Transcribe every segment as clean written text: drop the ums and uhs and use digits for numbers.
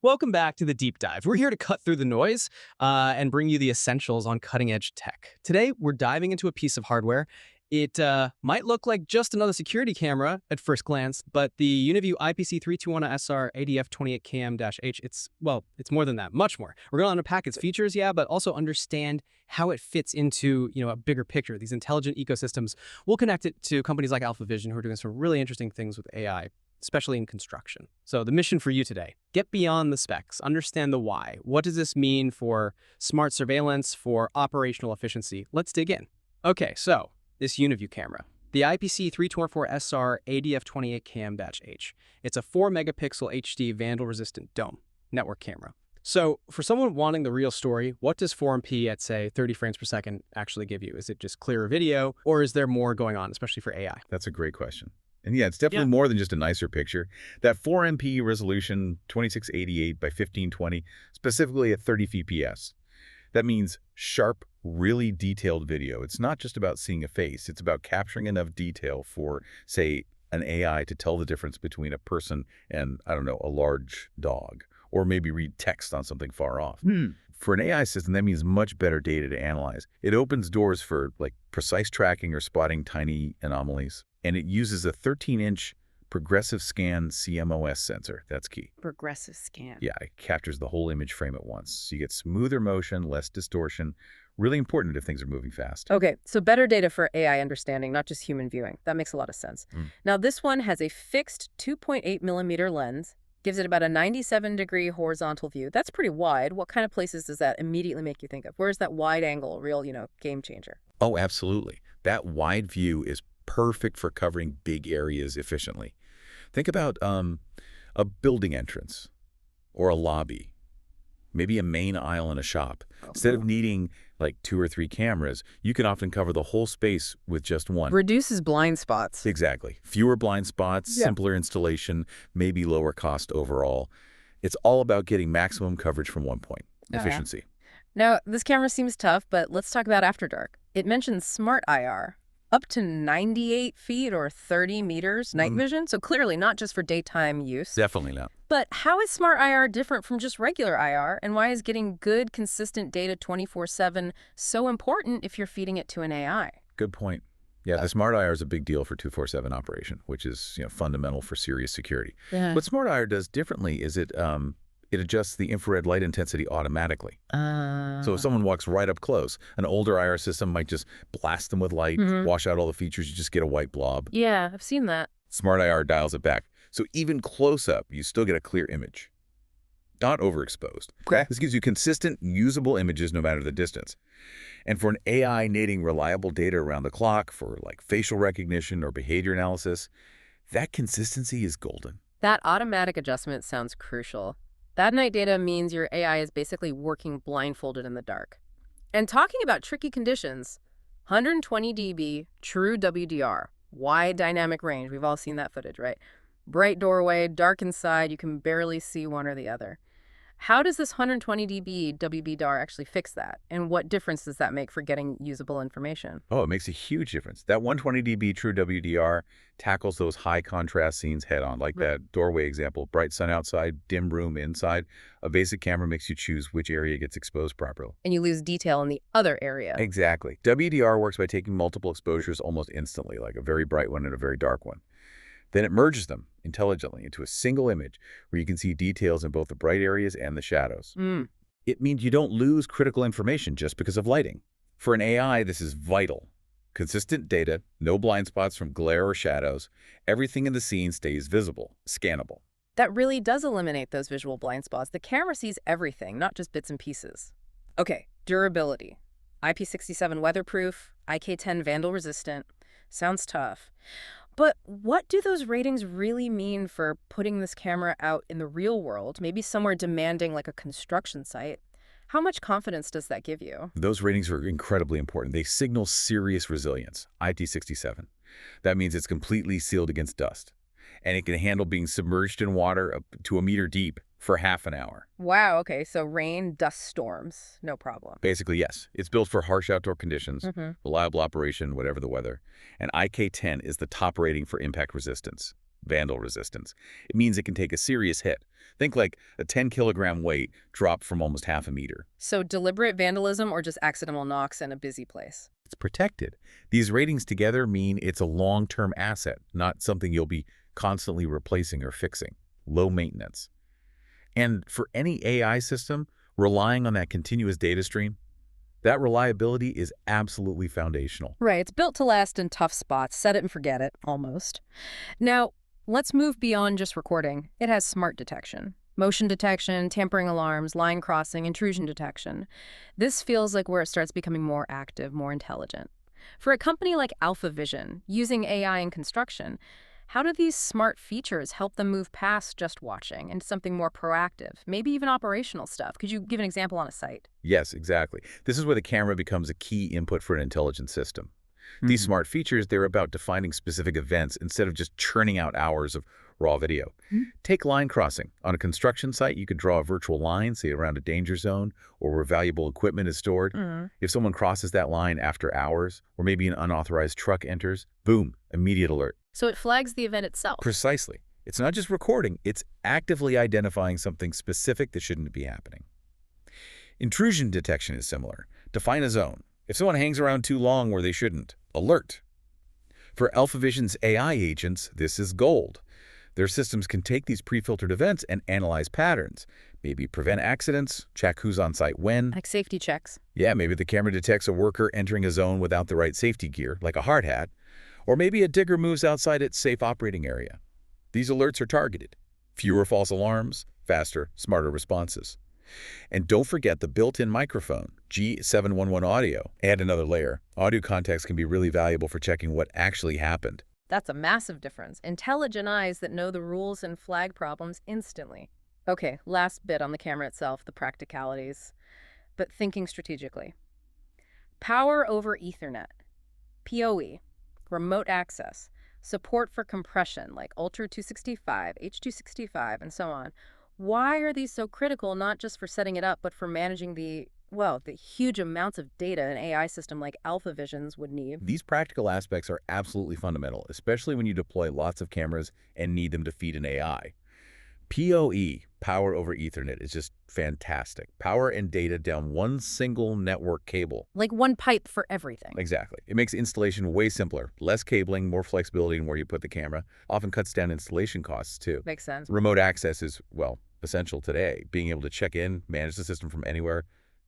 Welcome back to the Deep Dive. We're here to cut through the noise and bring you the essentials on cutting-edge tech. Today, we're diving into a piece of hardware. It might look like just another security camera at first glance, but the Uniview IPC324SR-ADF28KM-H, it's more than that, much more. We're going to unpack its features, yeah, but also understand how it fits into, a bigger picture, these intelligent ecosystems. We'll connect it to companies like AlphaVision who are doing some really interesting things with AI, especially in construction. So the mission for you today, get beyond the specs, understand the why. What does this mean for smart surveillance, for operational efficiency? Let's dig in. Okay, so this Uniview camera, the IPC324SR-ADF28KM-H. It's a 4-megapixel HD vandal-resistant dome network camera. So for someone wanting the real story, what does 4MP at, say, 30 frames per second actually give you? Is it just clearer video, or is there more going on, especially for AI? That's a great question. And yeah, it's definitely more than just a nicer picture. That 4MP resolution, 2688 by 1520, specifically at 30 fps. That means sharp, really detailed video. It's not just about seeing a face. It's about capturing enough detail for, say, an AI to tell the difference between a person and, I don't know, a large dog, or maybe read text on something far off. For an AI system, that means much better data to analyze. It opens doors for precise tracking or spotting tiny anomalies. And it uses a 13-inch progressive scan CMOS sensor. That's key. Progressive scan. Yeah, it captures the whole image frame at once. So you get smoother motion, less distortion. Really important if things are moving fast. Okay, so better data for AI understanding, not just human viewing. That makes a lot of sense. Now, this one has a fixed 2.8 millimeter lens, gives it about a 97-degree horizontal view. That's pretty wide. What kind of places does that immediately make you think of? Where's that wide angle, real, game changer? Oh, absolutely. That wide view is perfect for covering big areas efficiently. Think about a building entrance or a lobby, maybe a main aisle in a shop. Instead of needing 2 or 3 cameras, you can often cover the whole space with just one. Reduces blind spots. Exactly. Fewer blind spots, simpler installation, maybe lower cost overall. It's all about getting maximum coverage from one point. Efficiency. Now, this camera seems tough, but let's talk about after dark. It mentions smart IR. Up to 98 feet or 30 meters night vision, so clearly not just for daytime use. Definitely not. But how is smart IR different from just regular IR, and why is getting good, consistent data 24/7 so important if you're feeding it to an AI? Good point. Yeah, the smart IR is a big deal for 24/7 operation, which is fundamental for serious security. What smart IR does differently is it adjusts the infrared light intensity automatically. So if someone walks right up close, an older IR system might just blast them with light, wash out all the features, you just get a white blob. Yeah, I've seen that. Smart IR dials it back. So even close up, you still get a clear image. Not overexposed. Okay. This gives you consistent, usable images no matter the distance. And for an AI needing reliable data around the clock for facial recognition or behavior analysis, that consistency is golden. That automatic adjustment sounds crucial. That night data means your AI is basically working blindfolded in the dark. And talking about tricky conditions, 120 dB, True WDR, wide dynamic range. We've all seen that footage, right? Bright doorway, dark inside, you can barely see one or the other. How does this 120 dB WDR actually fix that? And what difference does that make for getting usable information? Oh, it makes a huge difference. That 120 dB True WDR tackles those high contrast scenes head on, like that doorway example, bright sun outside, dim room inside. A basic camera makes you choose which area gets exposed properly. And you lose detail in the other area. Exactly. WDR works by taking multiple exposures almost instantly, like a very bright one and a very dark one. Then it merges them intelligently into a single image where you can see details in both the bright areas and the shadows. It means you don't lose critical information just because of lighting. For an AI, this is vital. Consistent data, no blind spots from glare or shadows. Everything in the scene stays visible, scannable. That really does eliminate those visual blind spots. The camera sees everything, not just bits and pieces. Okay, durability. IP67 weatherproof, IK10 vandal-resistant. Sounds tough. But what do those ratings really mean for putting this camera out in the real world, maybe somewhere demanding like a construction site? How much confidence does that give you? Those ratings are incredibly important. They signal serious resilience, IP67. That means it's completely sealed against dust. And it can handle being submerged in water up to a meter deep for half an hour. Wow, okay, so rain, dust storms, no problem. Basically, yes. It's built for harsh outdoor conditions, reliable operation, whatever the weather. And IK10 is the top rating for impact resistance. vandal resistance. It means it can take a serious hit. Think like a 10-kilogram weight dropped from almost half a meter. So deliberate vandalism or just accidental knocks in a busy place? It's protected. These ratings together mean it's a long-term asset, not something you'll be constantly replacing or fixing. Low maintenance. And for any AI system, relying on that continuous data stream, that reliability is absolutely foundational. Right, it's built to last in tough spots. Set it and forget it, almost. Now, let's move beyond just recording. It has smart detection. Motion detection, tampering alarms, line crossing, intrusion detection. This feels like where it starts becoming more active, more intelligent. For a company like AlphaVision, using AI in construction, how do these smart features help them move past just watching into something more proactive, maybe even operational stuff? Could you give an example on a site? Yes, exactly. This is where the camera becomes a key input for an intelligent system. These smart features, they're about defining specific events instead of just churning out hours of raw video. Take line crossing. On a construction site, you could draw a virtual line, say around a danger zone or where valuable equipment is stored. If someone crosses that line after hours, or maybe an unauthorized truck enters, boom, immediate alert. So it flags the event itself. Precisely. It's not just recording, it's actively identifying something specific that shouldn't be happening. Intrusion detection is similar. Define a zone. If someone hangs around too long where they shouldn't, alert. For AlphaVision's AI agents, this is gold. Their systems can take these pre-filtered events and analyze patterns, maybe prevent accidents, check who's on site when. Like safety checks. Yeah, maybe the camera detects a worker entering a zone without the right safety gear, like a hard hat, or maybe a digger moves outside its safe operating area. These alerts are targeted. Fewer false alarms, faster, smarter responses. And don't forget the built-in microphone, G711 audio. Add another layer. Audio context can be really valuable for checking what actually happened. That's a massive difference. Intelligent eyes that know the rules and flag problems instantly. Okay, last bit on the camera itself, the practicalities. But thinking strategically. Power over Ethernet. PoE. Remote access. Support for compression like Ultra 265, H265, and so on. Why are these so critical, not just for setting it up, but for managing the huge amounts of data an AI system like AlphaVision's would need? These practical aspects are absolutely fundamental, especially when you deploy lots of cameras and need them to feed an AI. PoE, power over Ethernet, is just fantastic. Power and data down one single network cable. Like one pipe for everything. Exactly. It makes installation way simpler. Less cabling, more flexibility in where you put the camera. Often cuts down installation costs, too. Makes sense. Remote access is, well, essential today. Being able to check in, manage the system from anywhere,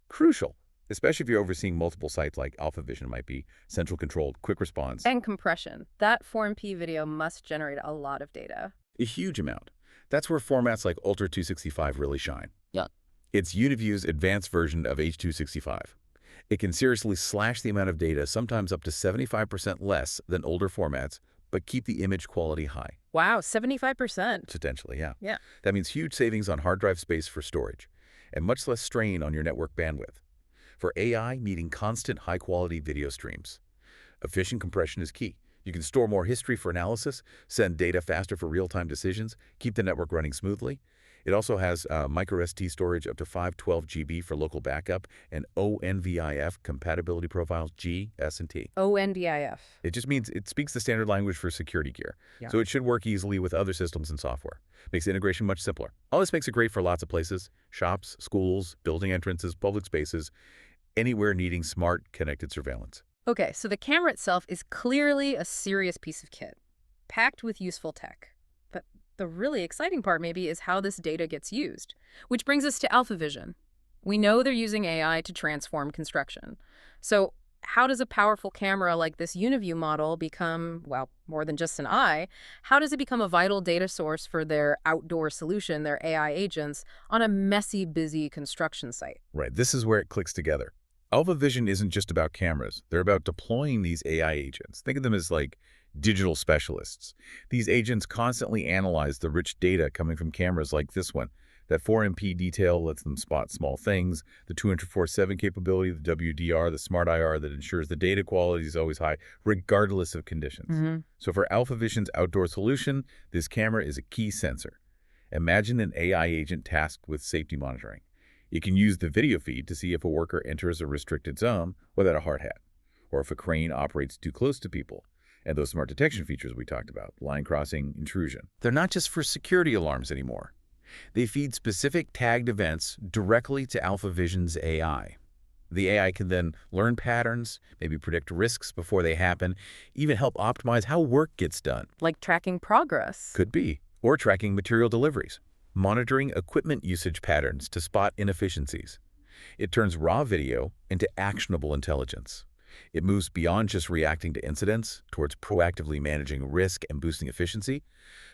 crucial. Especially if you're overseeing multiple sites like AlphaVision might be. Central controlled, quick response. And compression. That 4MP video must generate a lot of data. A huge amount. That's where formats like Ultra 265 really shine. Yeah. It's Uniview's advanced version of H265. It can seriously slash the amount of data, sometimes up to 75% less than older formats, but keep the image quality high. Wow, 75%. Potentially, yeah. Yeah. That means huge savings on hard drive space for storage, and much less strain on your network bandwidth. For AI needing constant high-quality video streams, efficient compression is key. You can store more history for analysis, send data faster for real-time decisions, keep the network running smoothly. It also has microSD storage up to 512 GB for local backup and ONVIF compatibility profiles G, S, and T. ONVIF. It just means it speaks the standard language for security gear. Yeah. So it should work easily with other systems and software. Makes integration much simpler. All this makes it great for lots of places: shops, schools, building entrances, public spaces, anywhere needing smart, connected surveillance. Okay, so the camera itself is clearly a serious piece of kit, packed with useful tech. But the really exciting part maybe is how this data gets used, which brings us to AlphaVision. We know they're using AI to transform construction. So how does a powerful camera like this Uniview model become, well, more than just an eye? How does it become a vital data source for their outdoor solution, their AI agents, on a messy, busy construction site? Right, this is where it clicks together. AlphaVision isn't just about cameras. They're about deploying these AI agents. Think of them as like digital specialists. These agents constantly analyze the rich data coming from cameras like this one. That 4MP detail lets them spot small things. The 24/7 capability, the WDR, the smart IR that ensures the data quality is always high, regardless of conditions. So for AlphaVision's outdoor solution, this camera is a key sensor. Imagine an AI agent tasked with safety monitoring. It can use the video feed to see if a worker enters a restricted zone without a hard hat, or if a crane operates too close to people. And those smart detection features we talked about, line crossing, intrusion, they're not just for security alarms anymore. They feed specific tagged events directly to AlphaVision's AI. The AI can then learn patterns, maybe predict risks before they happen, even help optimize how work gets done. Like tracking progress. Could be. Or tracking material deliveries, monitoring equipment usage patterns to spot inefficiencies. It turns raw video into actionable intelligence. It moves beyond just reacting to incidents towards proactively managing risk and boosting efficiency.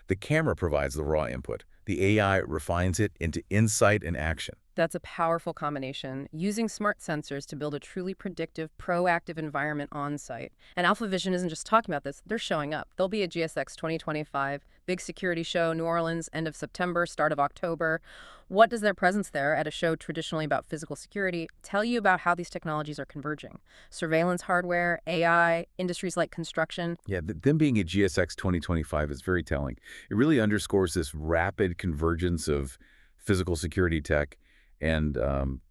The camera provides the raw input. The AI refines it into insight and action. That's a powerful combination, using smart sensors to build a truly predictive, proactive environment on site. And AlphaVision isn't just talking about this, they're showing up. They'll be at GSX 2025, big security show, New Orleans, end of September, start of October. What does their presence there at a show traditionally about physical security tell you about how these technologies are converging? Surveillance hardware, AI, industries like construction. Yeah, them being at GSX 2025 is very telling. It really underscores this rapid convergence of physical security tech and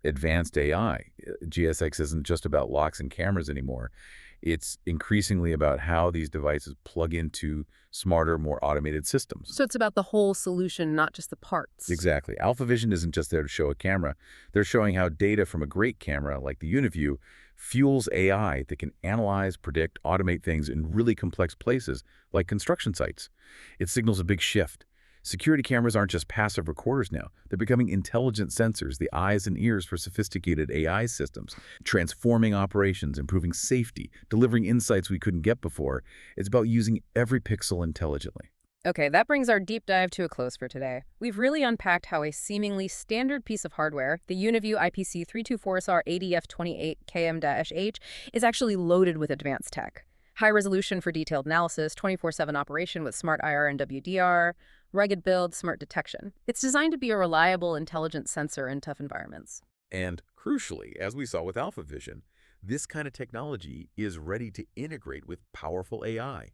advanced AI. GSX isn't just about locks and cameras anymore. It's increasingly about how these devices plug into smarter, more automated systems. So it's about the whole solution, not just the parts. Exactly. AlphaVision isn't just there to show a camera. They're showing how data from a great camera like the Uniview fuels AI that can analyze, predict, automate things in really complex places like construction sites. It signals a big shift. Security cameras aren't just passive recorders now. They're becoming intelligent sensors, the eyes and ears for sophisticated AI systems, transforming operations, improving safety, delivering insights we couldn't get before. It's about using every pixel intelligently. Okay, that brings our deep dive to a close for today. We've really unpacked how a seemingly standard piece of hardware, the Uniview IPC324SR-ADF28KM-H, is actually loaded with advanced tech. High resolution for detailed analysis, 24/7 operation with smart IR and WDR, rugged build, smart detection. It's designed to be a reliable, intelligent sensor in tough environments. And crucially, as we saw with AlphaVision, this kind of technology is ready to integrate with powerful AI,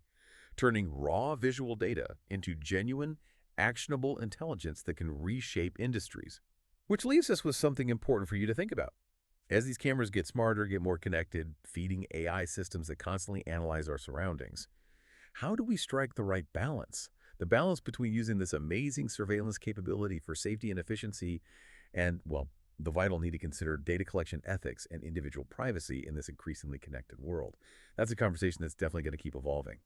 turning raw visual data into genuine, actionable intelligence that can reshape industries. Which leaves us with something important for you to think about. As these cameras get smarter, get more connected, feeding AI systems that constantly analyze our surroundings, how do we strike the right balance? The balance between using this amazing surveillance capability for safety and efficiency and, well, the vital need to consider data collection ethics and individual privacy in this increasingly connected world. That's a conversation that's definitely going to keep evolving.